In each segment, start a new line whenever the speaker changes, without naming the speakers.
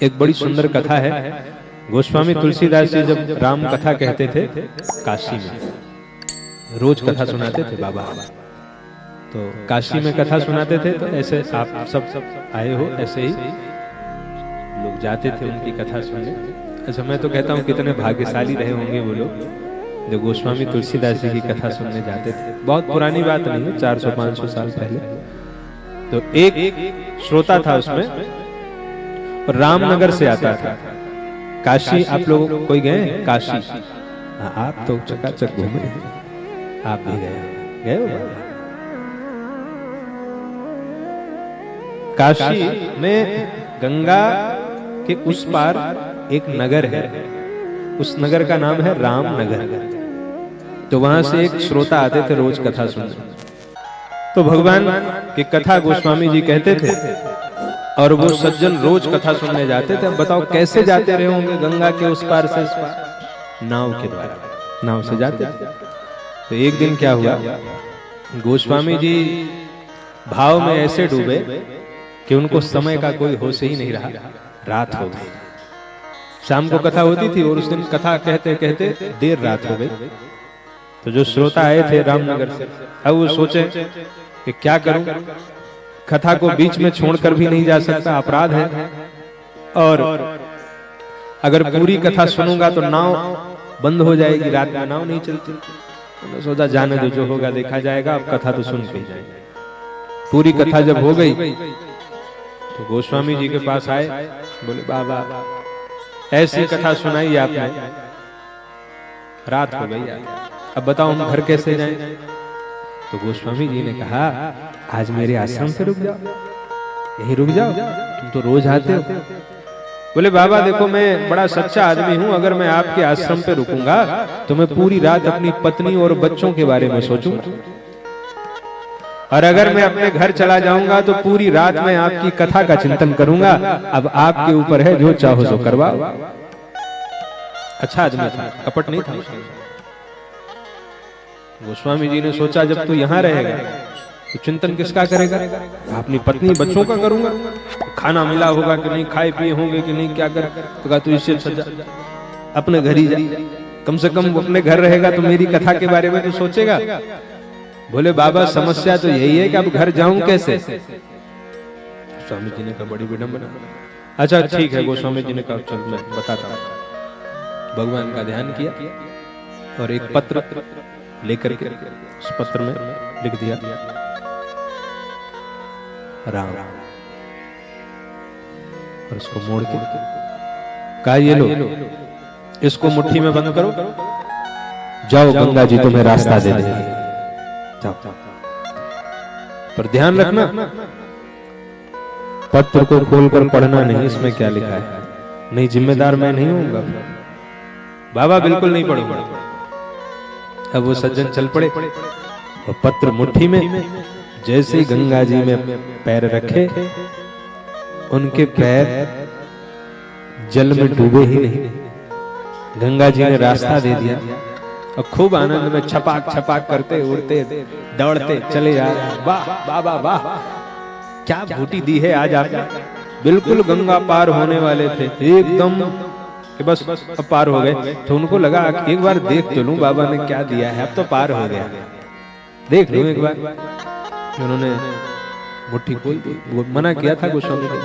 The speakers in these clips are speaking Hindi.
एक बड़ी सुंदर कथा है। गोस्वामी तुलसीदास जी जब राम कथा कहते थे काशी में, रोज कथा सुनाते थे बाबा, तो काशी में कथा सुनाते थे। तो ऐसे आप सब आए हो, ऐसे ही लोग जाते थे उनकी कथा सुनने। अच्छा, मैं तो कहता हूँ कितने भाग्यशाली रहे होंगे वो लोग जो गोस्वामी तुलसीदास जी की कथा सुनने जाते थे। बहुत पुरानी बात नहीं है, 400-500 साल पहले। तो एक श्रोता था उसमें, और रामनगर से आता था। काशी आप लोग कोई गए काशी? आप तो चकाचक घूमे, आप भी गए हो? काशी में गंगा के उस पार एक नगर है, उस नगर का नाम है रामनगर। तो वहां से एक श्रोता आते थे रोज कथा सुनने। तो भगवान की कथा गोस्वामी जी कहते थे, और वो सज्जन रोज कथा सुनने जाते थे। अब बताओ कैसे जाते रहे होंगे गंगा के उस पार से इस पार? नाव के द्वारा, नाव से जाते थे। तो एक दिन क्या हुआ, गोस्वामी जी भाव में ऐसे डूबे कि उनको समय का कोई होश ही नहीं रहा। रात हो गई, शाम को कथा होती थी और उस दिन कथा कहते कहते देर रात हो गई। तो जो श्रोता आए थे रामनगर से, अब वो सोचे कि क्या करूं, कथा को बीच में छोड़कर भी नहीं जा सकता, अपराध है, और अगर पूरी कथा सुनूंगा तो नाव बंद हो जाएगी, रात में नाव नहीं चलती। तो सोचा जाने दो, जो होगा देखा जाएगा, अब कथा तो सुन के ही जाएंगे। पूरी कथा जब हो गई तो गोस्वामी जी के पास आए, बोले बाबा ऐसी कथा सुनाई आपने, रात हो गई, अब बताओ हम घर कैसे जाएं? तो गोस्वामी जी ने कहा, आज मेरे आश्रम पे रुक जाओ, यहीं रुक जाओ, तुम तो रोज आते हो। बोले बाबा देखो, मैं बड़ा सच्चा आदमी हूं, अगर मैं आपके आश्रम पे रुकूंगा तो मैं पूरी रात अपनी पत्नी और बच्चों के बारे में सोचूंगा, और अगर मैं अपने घर चला जाऊंगा तो पूरी रात में आपकी कथा का चिंतन करूंगा। अब आपके ऊपर है, जो चाहो सो करवाओ। अच्छा आदमी था, कपट नहीं था। गोस्वामी जी ने सोचा जब तू यहाँ रहेगा तो चिंतन किसका करेगा? अपनी पत्नी बच्चों का करूंगा। खाना मिला होगा कि नहीं, खाए पिए होंगे कि नहीं, क्या कर? तो कहा तू इससे सजा, अपने घर ही जा, कम से कम अपने घर रहेगा तो मेरी कथा के बारे में तो सोचेगा। बोले बाबा समस्या तो यही है कि अब घर जाऊं कैसे? स्वामी जी ने कहा बड़ी विडंबना। अच्छा ठीक है, गोस्वामी जी ने कहा चल मैं बताता हूं। भगवान का ध्यान किया और एक पत्र लेकर के उस पत्र में लिख दिया राम, और उसको मोड़ के कहा ये लो, इसको मुट्ठी में बंद करो, जाओ गंगा जी तुम्हें रास्ता दे देंगे, जाओ। पर ध्यान रखना, पत्र को खोलकर पढ़ना नहीं, इसमें क्या लिखा है। नहीं, जिम्मेदार मैं नहीं हूंगा बाबा, बिल्कुल नहीं पढ़ूंगा। अब वो सज्जन चल पड़े, और पत्र मुट्ठी में, जैसे ही गंगा जी में पैर रखे, उनके पैर जल में डूबे ही नहीं। गंगा जी ने रास्ता दे दिया, और खूब आनंद में छपाक छपाक करते, उड़ते, दौड़ते चले जा रहे। वाह बाबा वाह, क्या बूटी दी है आज आपने। बिल्कुल गंगा पार होने वाले थे एकदम कि बस अब पार हो गए। तो उनको लगा एक बार देख तो लूं बाबा ने क्या दिया है, अब तो पार हो गया, देख लूं एक बार। उन्होंने मुट्ठी खोल दी, वो मना किया था गोस्वामी ने,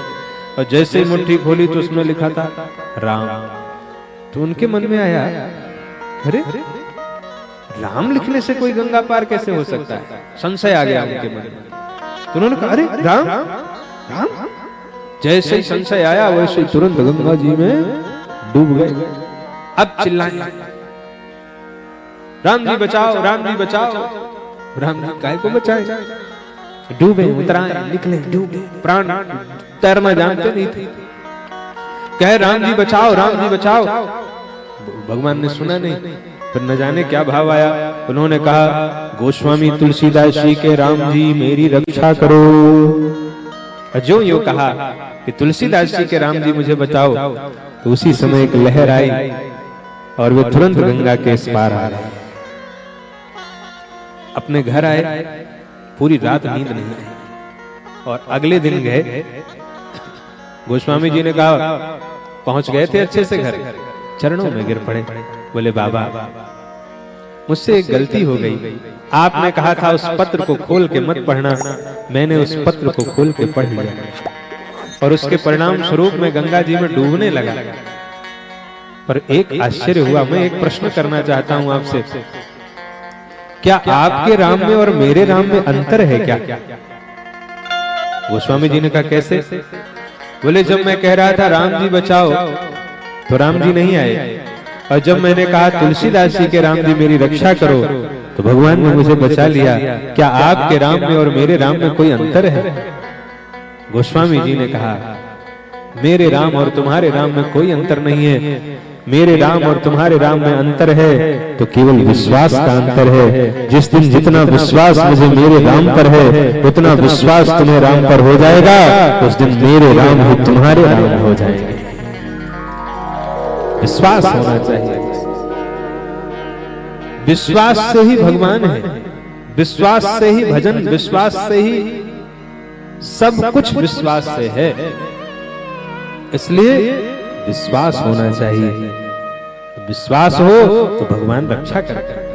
और जैसे ही मुट्ठी खोली तो उसमें लिखा था राम। तो उनके मन में आया, अरे राम लिखने से कोई गंगा पार कैसे हो सकता है? संशय आ गया उनके मन में। तो उन्होंने कहा अरे राम राम। जैसे ही संशय आया वैसे तुरंत गंगा जी में डूब गए। अब चिल्लाए राम जी बचाओ, राम जी बचाओ। राम जी काय को बचाए? डूबे, उतराए, निकले, डूबे, प्राण तैरना जानते नहीं थे। कहे राम जी बचाओ, राम जी बचाओ। भगवान ने सुना नहीं, फिर न जाने क्या भाव आया। उन्होंने कहा गोस्वामी तुलसीदास जी के राम जी मेरी रक्षा करो। जो यो कहा कि तुलसीदास जी के राम जी मुझे बचाओ, तो उसी समय एक लहर आई और वे तुरंत गंगा के इस पार आ गए। अपने घर आए, पूरी रात नींद नहीं आई, और अगले दिन गए गोस्वामी जी ने कहा, पहुंच गए थे अच्छे से घर, चरणों में गिर पड़े, बोले बाबा मुझसे एक गलती हो गई, आपने कहा था उस पत्र को खोल के मत पढ़ना, मैंने उस पत्र को खोल के पढ़ लिया और उसके परिणाम स्वरूप मैं गंगा जी में डूबने लगा। पर एक आश्चर्य हुआ, मैं एक प्रश्न करना चाहता हूं आपसे, क्या आपके राम में और मेरे राम में अंतर है क्या? गोस्वामी जी ने कहा कैसे? बोले जब मैं कह रहा था राम जी बचाओ तो राम जी नहीं आए, और जब मैंने कहा तुलसीदास जी के राम जी मेरी रक्षा करो तो भगवान ने मुझे बचा लिया। क्या आपके राम में और मेरे राम में कोई अंतर है? गोस्वामी जी ने कहा मेरे राम और तुम्हारे राम में कोई अंतर नहीं है, मेरे राम और तुम्हारे राम में अंतर है तो केवल विश्वास का अंतर है। जिस दिन जितना विश्वास मुझे मेरे राम पर है उतना विश्वास तुम्हें राम पर हो जाएगा, उस दिन मेरे राम ही तुम्हारे राम हो जाएंगे। विश्वास होना चाहिए, विश्वास से ही भगवान है, विश्वास से ही भजन, विश्वास से ही सब कुछ विश्वास से है, इसलिए विश्वास होना चाहिए। विश्वास हो तो भगवान रक्षा करते हैं।